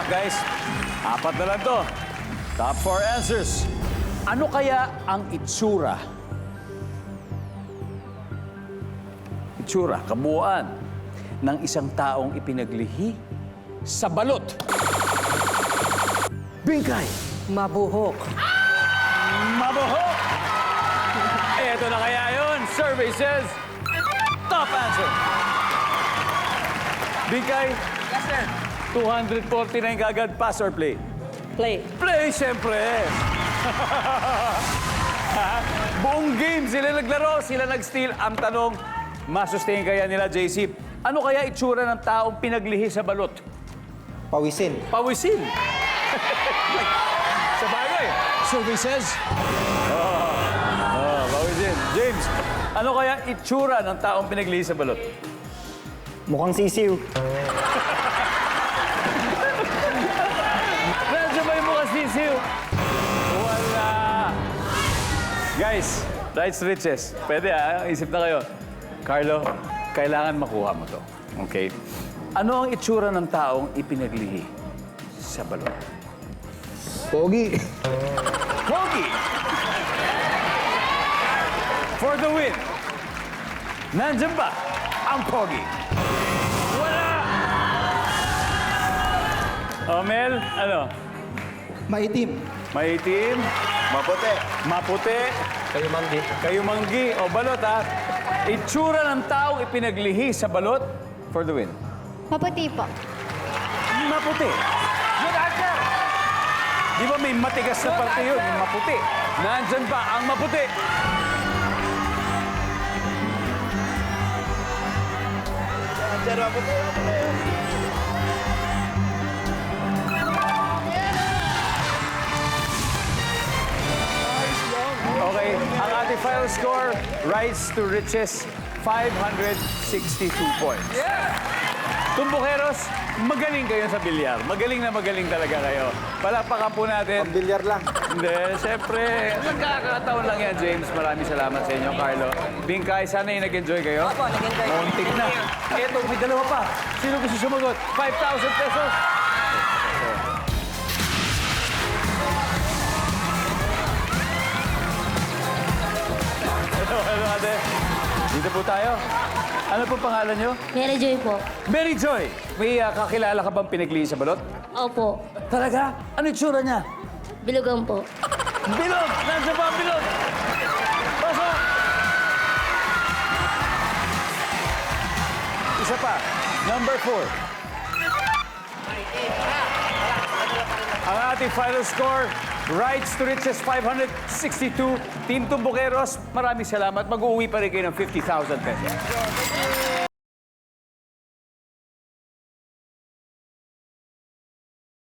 luck, guys. Apat na lang to. Top 4 answers. Ano kaya ang itsura? Itsura, kabuuan ng isang taong ipinaglihi sa balot. Bingkay. Mabuhok. Mabuhok. Eto na kaya yun. Survey says, top answer. Bingkay. Yes, sir. 249 kagad. Pass or play? Play. Play, siyempre. Buong game sila naglaro, sila nag-steal. Ang tanong, masustain kaya nila, JC? Ano kaya itsura ng taong pinaglihi sa balot? Pawisin. Pawisin. Sa bagay. Services. Pawisin. James, ano kaya itsura ng taong pinaglihi sa balot? Mukhang sisiw. Nandiyan ba yung mukha sisiw? Wala. Guys, rights riches. Pwede isip na kayo. Carlo, kailangan makuha mo to. Okay? Ano ang itsura ng taong ipinaglihi sa balon? Pogi. Pogi! For the win. Nandiyan ba ang Pogi? Wala! Mel, ano? Maitim. Maitim? Maputi. Maputi? Kayo manggi. Kayo manggi o balot, ha? Itsura ng taong ipinaglihi sa balot for the win. Maputi po. Maputi. Good answer! Di ba may matigas na parte yun, yung maputi? Nandyan ba ang maputi? Diyan, maputi. Okay, ang ating final score, rise to riches, 562 points. Tumbukeros, magaling kayo sa bilyar. Magaling na magaling talaga kayo. Palakpakan po natin. Pambilyar lang. Hindi, siyempre, nagkakataon lang yan, James. Maraming salamat sa inyo, Carlo. Bingkay, sana yung nag-enjoy kayo. Opo, nag-enjoy. Muntik na. Eto, may dalawa pa. Sino gusto sumagot? 5,000 pesos. Hello, ate. Dito po tayo. Ano po pangalan nyo? Mary Joy po. Mary Joy. May kakilala ka bang pinaglihi sa balot? Opo. Talaga? Ano yung tsura niya? Bilugan po. Bilog! Nandiyan ba ang bilog? Pasok! Isa pa. Number 4. Ang ating final score, Rights to Riches 562. Team Tumbukeros, maraming salamat. Mag-uwi pa rin kayo ng 50,000 pesos.